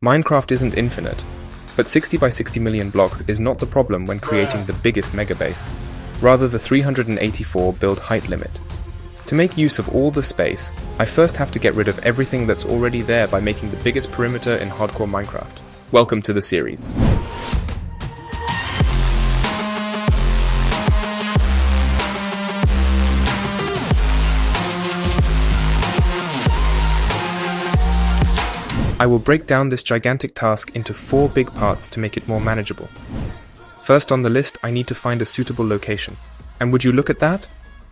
Minecraft isn't infinite, but 60 by 60 million blocks is not the problem when creating the biggest megabase, rather the 384 build height limit. To make use of all the space, I first have to get rid of everything that's already there by making the biggest perimeter in hardcore Minecraft. Welcome to the series. I will break down this gigantic task into 4 big parts to make it more manageable. First on the list, I need to find a suitable location. And would you look at that?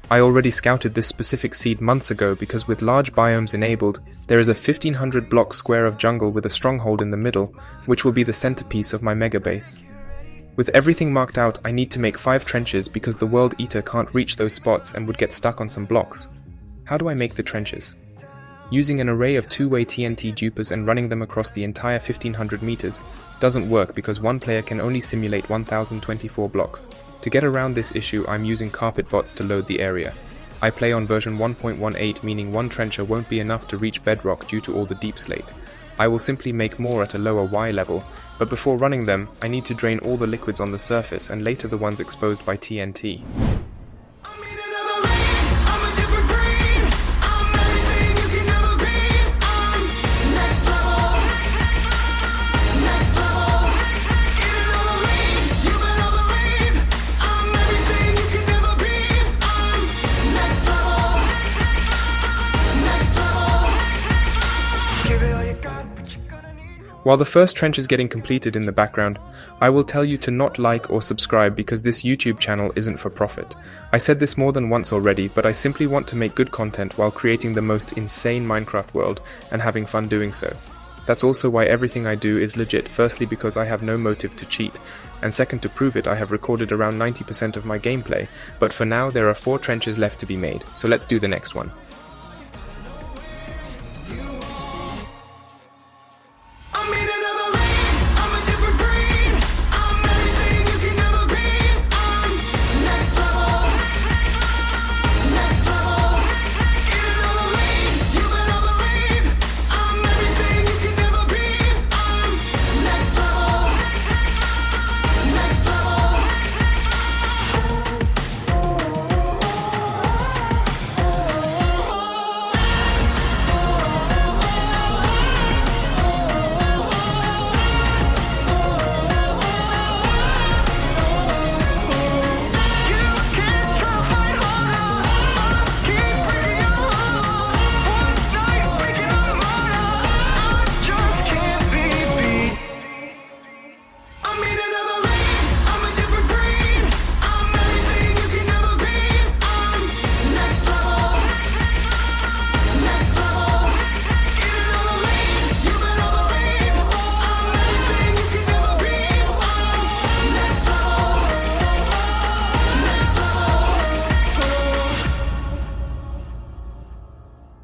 I already scouted this specific seed months ago because with large biomes enabled, there is a 1500 block square of jungle with a stronghold in the middle, which will be the centerpiece of my mega base. With everything marked out, I need to make 5 trenches because the World Eater can't reach those spots and would get stuck on some blocks. How do I make the trenches? Using an array of two-way TNT dupers and running them across the entire 1500 meters doesn't work because one player can only simulate 1024 blocks. To get around this issue, I'm using carpet bots to load the area. I play on version 1.18, meaning one trencher won't be enough to reach bedrock due to all the deep slate. I will simply make more at a lower Y level, but before running them, I need to drain all the liquids on the surface and later the ones exposed by TNT. While the first trench is getting completed in the background, I will tell you to not like or subscribe because this YouTube channel isn't for profit. I said this more than once already, but I simply want to make good content while creating the most insane Minecraft world and having fun doing so. That's also why everything I do is legit, firstly because I have no motive to cheat, and second to prove it I have recorded around 90% of my gameplay, but for now there are 4 trenches left to be made, so let's do the next one.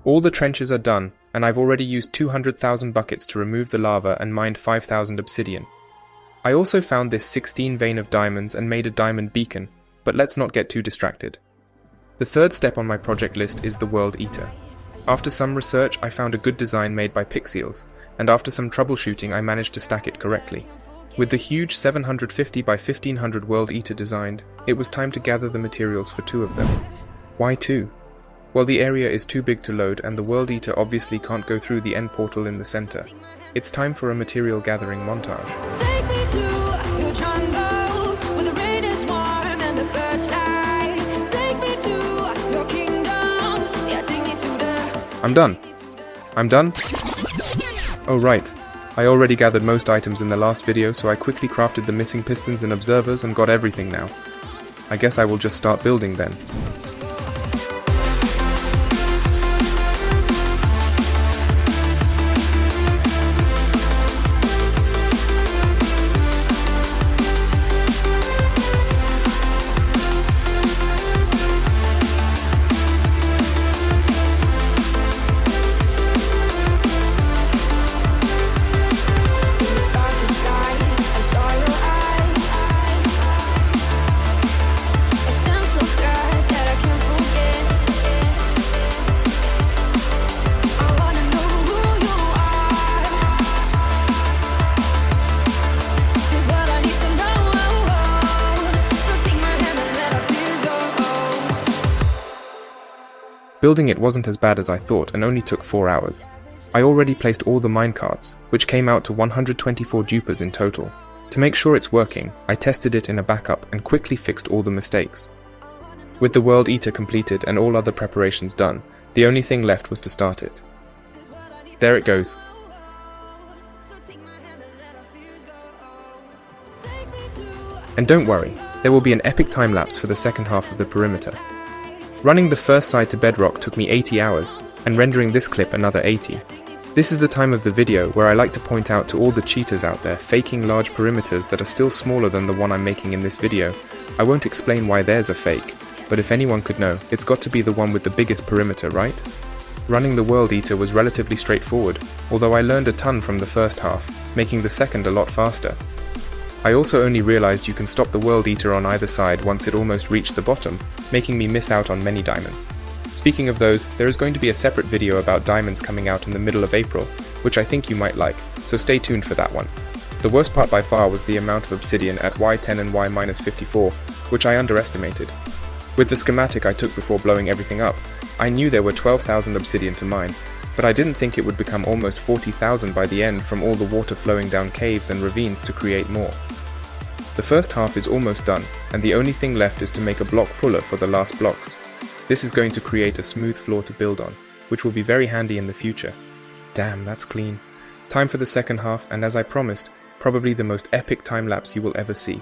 All the trenches are done, and I've already used 200,000 buckets to remove the lava and mined 5,000 obsidian. I also found this 16 vein of diamonds and made a diamond beacon, but let's not get too distracted. The third step on my project list is the World Eater. After some research, I found a good design made by Pixiels, and after some troubleshooting I managed to stack it correctly. With the huge 750 by 1500 World Eater designed, it was time to gather the materials for 2 of them. Why 2? Well, the area is too big to load and the World Eater obviously can't go through the end portal in the center. It's time for a material gathering montage. Take me to your jungle, where the rain is warm and the birds fly. Take me to your kingdom, yeah, take me to the... I'm done? Oh right, I already gathered most items in the last video, so I quickly crafted the missing pistons and observers and got everything now. I guess I will just start building then. A sense of threat that I Building it wasn't as bad as I thought and only took 4 hours. I already placed all the minecarts, which came out to 124 dupers in total. To make sure it's working, I tested it in a backup and quickly fixed all the mistakes. With the World Eater completed and all other preparations done, the only thing left was to start it. There it goes. And don't worry, there will be an epic time lapse for the second half of the perimeter. Running the first side to bedrock took me 80 hours, and rendering this clip another 80. This is the time of the video where I like to point out to all the cheaters out there faking large perimeters that are still smaller than the one I'm making in this video. I won't explain why theirs are fake, but if anyone could know, it's got to be the one with the biggest perimeter, right? Running the World Eater was relatively straightforward, although I learned a ton from the first half, making the second a lot faster. I also only realized you can stop the World Eater on either side once it almost reached the bottom, making me miss out on many diamonds. Speaking of those, there is going to be a separate video about diamonds coming out in the middle of April, which I think you might like, so stay tuned for that one. The worst part by far was the amount of obsidian at Y10 and Y-54, which I underestimated. With the schematic I took before blowing everything up, I knew there were 12,000 obsidian to mine, but I didn't think it would become almost 40,000 by the end from all the water flowing down caves and ravines to create more. The first half is almost done, and the only thing left is to make a block puller for the last blocks. This is going to create a smooth floor to build on, which will be very handy in the future. Damn, that's clean. Time for the second half, and as I promised, probably the most epic time-lapse you will ever see.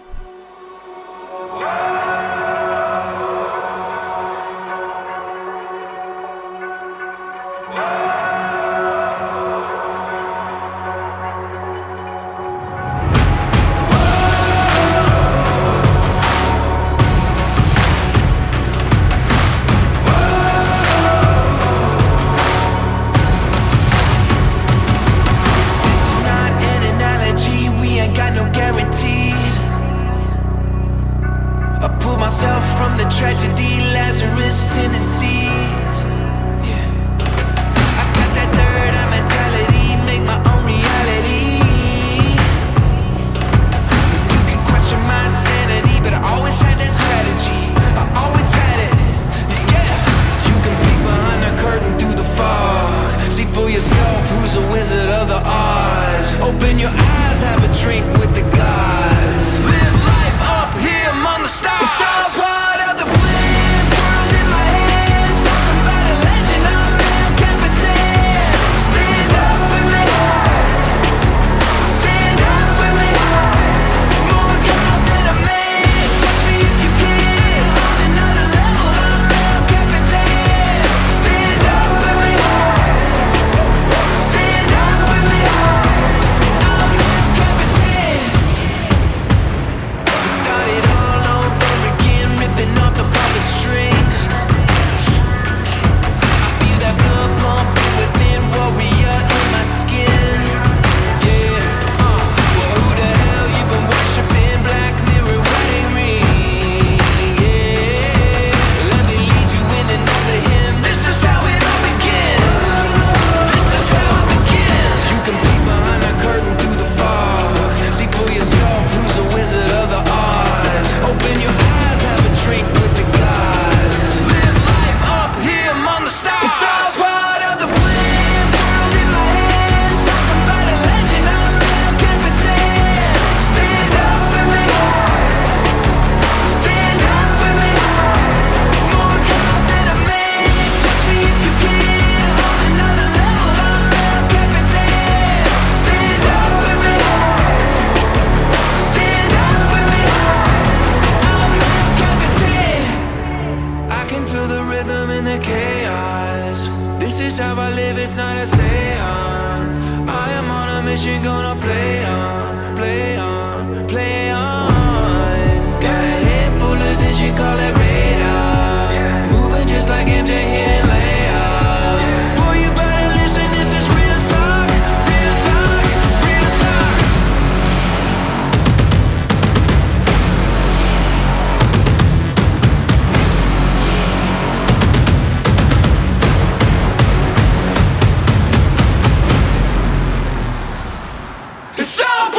From the tragedy, Lazarus tendencies. Yeah, I got that third eye mentality, make my own reality. You can question my sanity, but I always had that strategy. I always had it. Yeah, you can peek behind the curtain through the fog. See for yourself who's a wizard of the odds. Open your eyes, have a drink with the gods. Live life up here among the stars. It's all part of the plan. World in my hands. Talking about a legend, I'm El Capitan. Stand up with me. Stand up with me. More God than a man. Touch me if you can. On another level, I'm El Capitan. Stand up with me. Stand up with me. I'm El Capitan. It started all over again, ripping off the puppet strings. I feel that blood pumping within, warrior in my skin. Yeah, well, who the hell you been worshiping? Black mirror wedding ring. Yeah, let me lead you in another hymn. This is how it all begins. This is how it begins. You can peek behind the curtain through the fog. See for yourself who's a wizard of the odds. Open your eyes, have a drink with the gods. Live life up here among the stars. It's all part of the plan. World in my hands. Talking about a legend, I'm El Capitan. Stand up with me. Stand up with me. More God than a man. Touch me if you can. On another level, I'm El Capitan. Stand up with me. Stand up with me. I'm El Capitan. I can feel the rhythm in the chaos. This is how I live, it's not a seance. I am on a mission, gonna play on, play on, play on. Got a head full of vision, call it radar. Moving just like MJ hitting layups. Boy, you better listen, this is real talk, real talk, real talk. It's all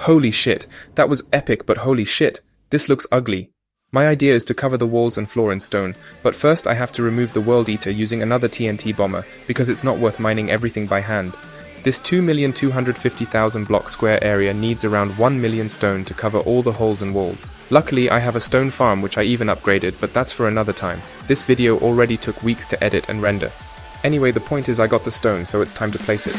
Holy shit, that was epic, but holy shit, this looks ugly. My idea is to cover the walls and floor in stone, but first I have to remove the World Eater using another TNT bomber, because it's not worth mining everything by hand. This 2,250,000 block square area needs around 1 million stone to cover all the holes and walls. Luckily, I have a stone farm which I even upgraded, but that's for another time. This video already took weeks to edit and render. Anyway, the point is I got the stone, so it's time to place it.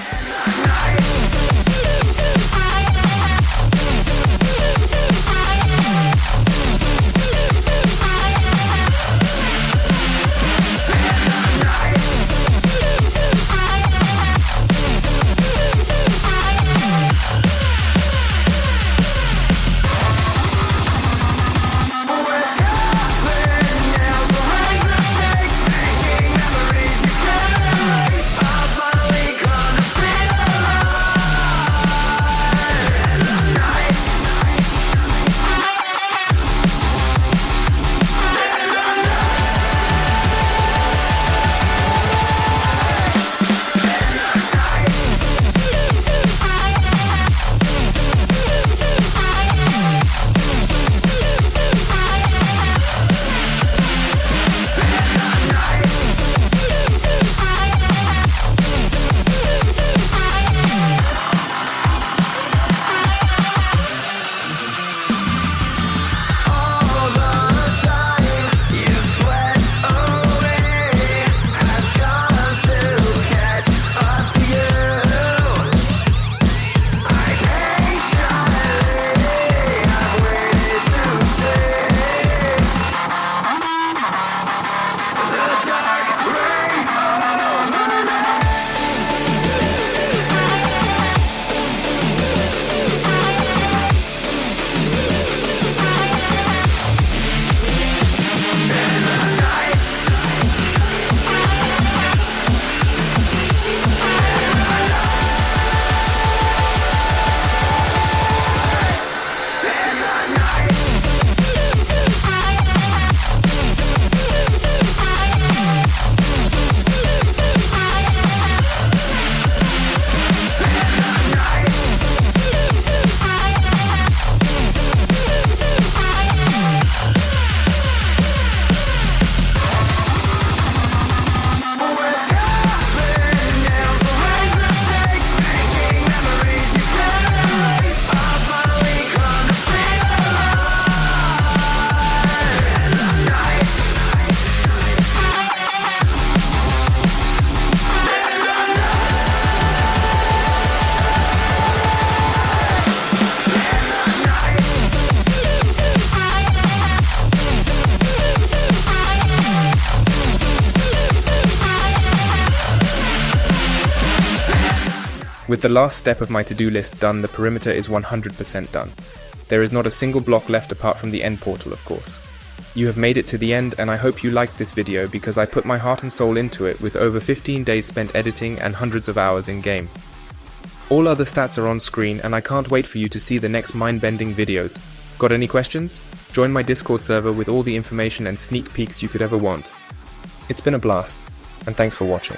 With the last step of my to-do list done, the perimeter is 100% done. There is not a single block left apart from the end portal, of course. You have made it to the end, and I hope you liked this video because I put my heart and soul into it with over 15 days spent editing and hundreds of hours in game. All other stats are on screen, and I can't wait for you to see the next mind-bending videos. Got any questions? Join my Discord server with all the information and sneak peeks you could ever want. It's been a blast, and thanks for watching.